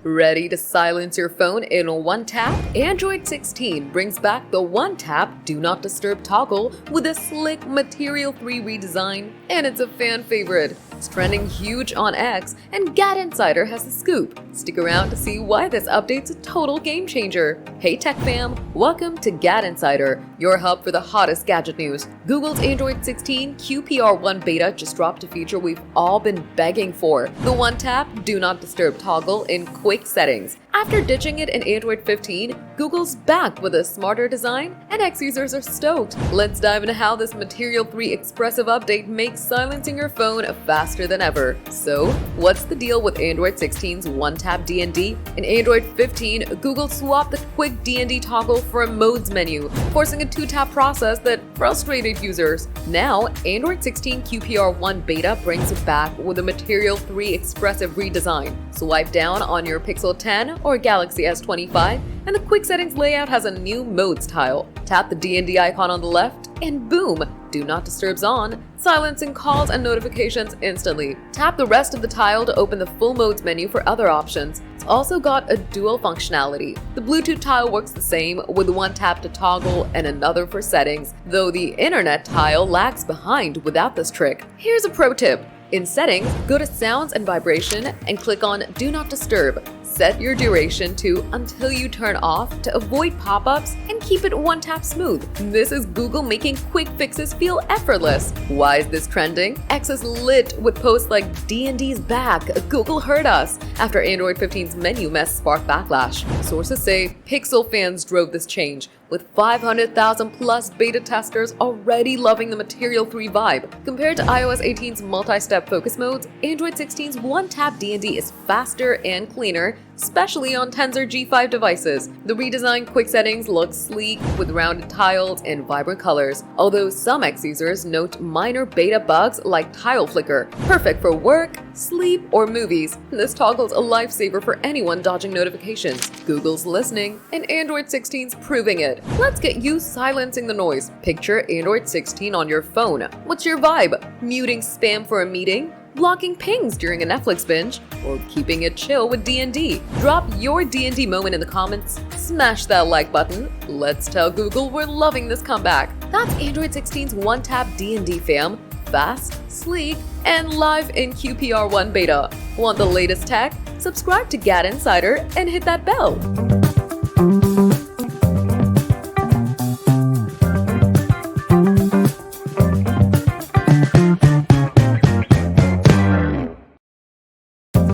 Ready to silence your phone in one tap? Android 16 brings back the one-tap Do Not Disturb toggle with a slick Material 3 redesign, and it's a fan favorite. It's trending huge on X, and GadInsider has the scoop. Stick around to see why this update's a total game changer. Hey tech fam, welcome to GadInsider, your hub for the hottest gadget news. Google's Android 16 QPR1 Beta just dropped a feature we've all been begging for, the one-tap Do Not Disturb toggle in quick settings. After ditching it in Android 15, Google's back with a smarter design, and X users are stoked. Let's dive into how this Material 3 expressive update makes silencing your phone faster than ever. So, what's the deal with Android 16's one-tap DND? In Android 15, Google swapped the quick DND toggle for a modes menu, forcing a two-tap process that frustrated users. Now, Android 16 QPR1 Beta brings it back with a Material 3 expressive redesign. Swipe down on your Pixel 10 or Galaxy S25, and the quick settings layout has a new modes tile. Tap the DND icon on the left, and boom! Do Not Disturb's on, silencing calls and notifications instantly. Tap the rest of the tile to open the full modes menu for other options. It's also got a dual functionality. The Bluetooth tile works the same, with one tap to toggle and another for settings, though the internet tile lags behind without this trick. Here's a pro tip. In Settings, go to Sounds and Vibration and click on Do Not Disturb. Set your duration to Until You Turn Off to avoid pop-ups and keep it one-tap smooth. This is Google making quick fixes feel effortless. Why is this trending? X is lit with posts like DND's back, Google heard us, after Android 15's menu mess sparked backlash. Sources say Pixel fans drove this change, with 500,000 plus beta testers already loving the Material 3 vibe. Compared to iOS 18's multi-step focus modes, Android 16's one-tap DND is faster and cleaner, especially on Tensor G5 devices. The redesigned quick settings look sleek with rounded tiles and vibrant colors, although some X users note minor beta bugs like tile flicker. Perfect for work, sleep, or movies, this toggle's a lifesaver for anyone dodging notifications. Google's listening, and Android 16's proving it. Let's get you silencing the noise. Picture Android 16 on your phone. What's your vibe? Muting spam for a meeting? Blocking pings during a Netflix binge, or keeping it chill with DND? Drop your DND moment in the comments, smash that like button. Let's tell Google we're loving this comeback. That's Android 16's one-tap DND fam. Fast, sleek, and live in QPR1 Beta. Want the latest tech? Subscribe to GadInsider and hit that bell.